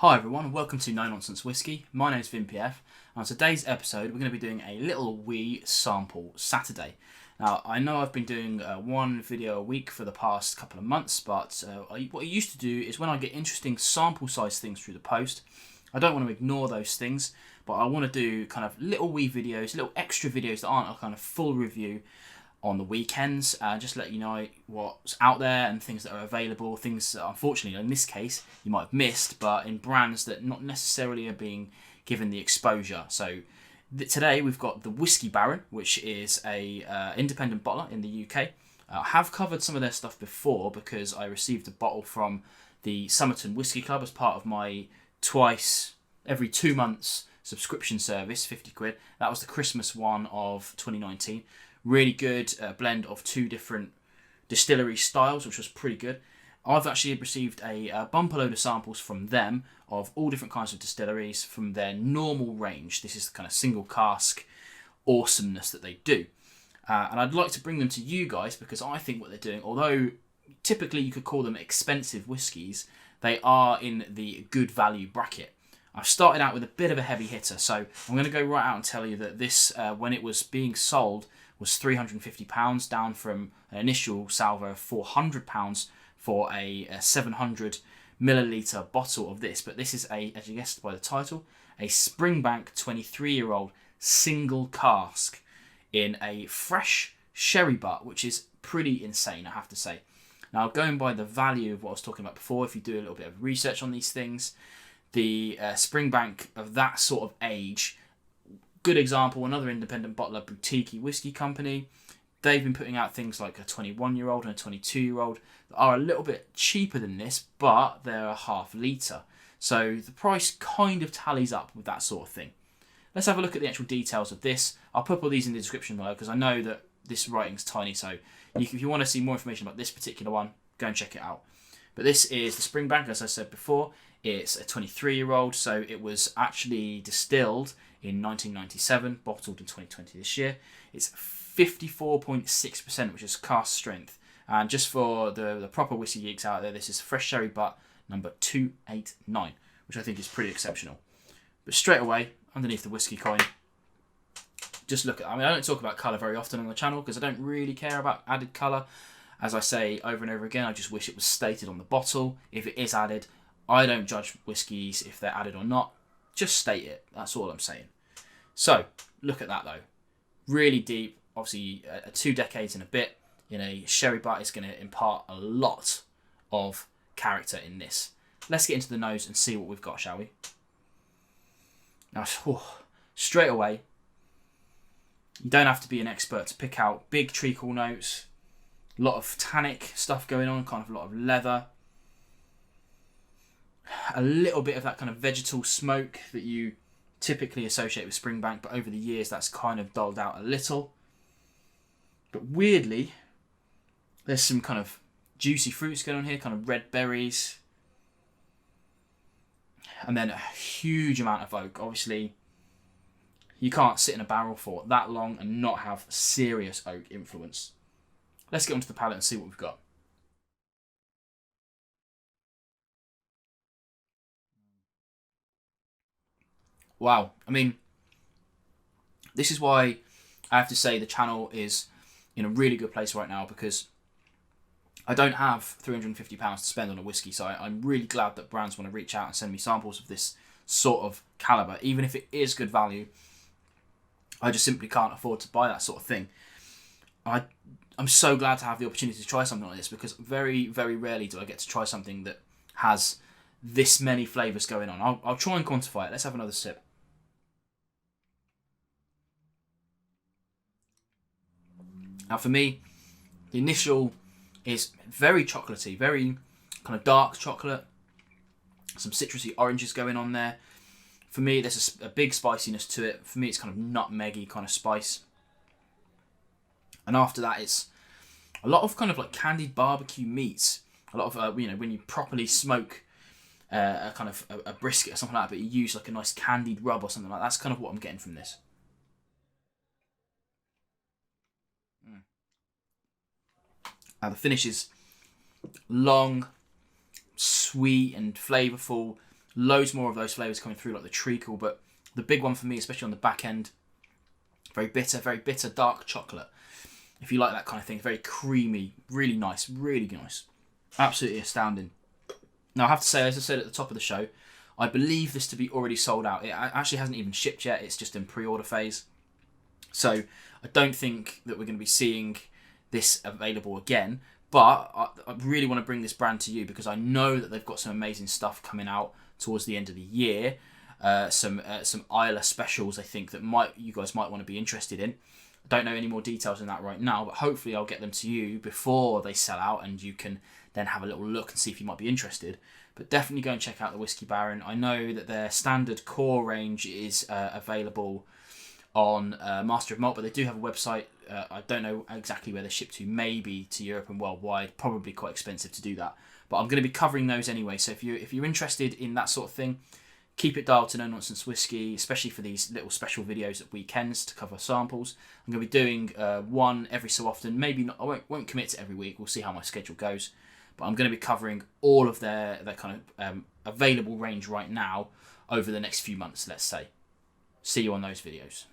Hi everyone, and welcome to No Nonsense Whiskey. My name is VinPF, and on today's episode we're going to be doing a little wee sample Saturday. Now, I know I've been doing one video a week for the past couple of months, but what I used to do is when I get interesting sample size things through the post, I don't want to ignore those things, but I want to do kind of little wee videos, little extra videos that aren't a kind of full review on the weekends, just let you know what's out there and things that are available, things that unfortunately in this case you might have missed, but in brands that not necessarily are being given the exposure. So today we've got the Whisky Baron, which is a independent bottler in the UK. I have covered some of their stuff before because I received a bottle from the Somerton Whisky Club as part of my twice every 2 months subscription service, 50 quid. That was the Christmas one of 2019. Really good blend of two different distillery styles, which was pretty good. I've actually received a bumper load of samples from them of all different kinds of distilleries from their normal range. This is the kind of single cask awesomeness that they do. And I'd like to bring them to you guys because I think what they're doing, although typically you could call them expensive whiskies, they are in the good value bracket. I've started out with a bit of a heavy hitter, so I'm going to go right out and tell you that this, when it was being sold, was £350, down from an initial salvo of £400 for a 700 milliliter bottle of this. But this is as you guessed by the title, a Springbank 23-year-old single cask in a fresh sherry butt, which is pretty insane, I have to say. Now, going by the value of what I was talking about before, if you do a little bit of research on these things, the Springbank of that sort of age, good example, another independent bottler, boutique whiskey company. They've been putting out things like a 21-year-old and a 22-year-old that are a little bit cheaper than this, but they're a half litre. So the price kind of tallies up with that sort of thing. Let's have a look at the actual details of this. I'll put all these in the description below because I know that this writing's tiny, so if you want to see more information about this particular one, go and check it out. But this is the Springbank, as I said before. It's a 23-year-old, so it was actually distilled in 1997, bottled in 2020 this year. It's 54.6%, which is Cask Strength. And just for the proper whiskey geeks out there, this is fresh sherry butt number 289, which I think is pretty exceptional. But straight away, underneath the whiskey coin, just look at, I don't talk about colour very often on the channel because I don't really care about added colour. As I say over and over again, I just wish it was stated on the bottle. If it is added, I don't judge whiskies if they're added or not. Just state it. That's all I'm saying. So, look at that though. Really deep. Obviously, 2 decades and a bit in a sherry butt is going to impart a lot of character in this. Let's get into the nose and see what we've got, shall we? Now, straight away, you don't have to be an expert to pick out big treacle notes. A lot of tannic stuff going on, kind of a lot of leather. A little bit of that kind of vegetal smoke that you typically associate with Springbank, but over the years that's kind of dulled out a little. But weirdly, there's some kind of juicy fruits going on here, kind of red berries. And then a huge amount of oak. Obviously, you can't sit in a barrel for that long and not have serious oak influence. Let's get onto the palate and see what we've got. Wow, I mean, this is why I have to say the channel is in a really good place right now because I don't have £350 to spend on a whiskey, so I'm really glad that brands want to reach out and send me samples of this sort of calibre. Even if it is good value, I just simply can't afford to buy that sort of thing. I'm so glad to have the opportunity to try something like this because very, very rarely do I get to try something that has this many flavours going on. I'll try and quantify it. Let's have another sip. Now for me, the initial is very chocolatey, very kind of dark chocolate. Some citrusy oranges going on there. For me, there's a big spiciness to it. For me, it's kind of nutmeggy kind of spice. And after that, it's a lot of kind of like candied barbecue meats. A lot of, when you properly smoke a kind of a brisket or something like that, but you use like a nice candied rub or something like that. That's kind of what I'm getting from this. Now the finish is long, sweet and flavourful. Loads more of those flavours coming through, like the treacle, but the big one for me, especially on the back end, very bitter dark chocolate. If you like that kind of thing, very creamy, really nice, really nice. Absolutely astounding. Now I have to say, as I said at the top of the show, I believe this to be already sold out. It actually hasn't even shipped yet, it's just in pre-order phase. So I don't think that we're going to be seeing this available again, but I really want to bring this brand to you because I know that they've got some amazing stuff coming out towards the end of the year. Some Isla specials I think that you guys might want to be interested in. I don't know any more details on that right now, but hopefully I'll get them to you before they sell out and you can then have a little look and see if you might be interested. But definitely go and check out the Whisky Baron. I know that their standard core range is available on Master of Malt, but they do have a website. I don't know exactly where they ship to, maybe to Europe and worldwide, probably quite expensive to do that. But I'm going to be covering those anyway, so if you're interested in that sort of thing, keep it dialed to No Nonsense Whiskey, especially for these little special videos at weekends to cover samples. I'm going to be doing one every so often, maybe not. I won't commit to every week, we'll see how my schedule goes. But I'm going to be covering all of their kind of available range right now over the next few months, let's say. See you on those videos.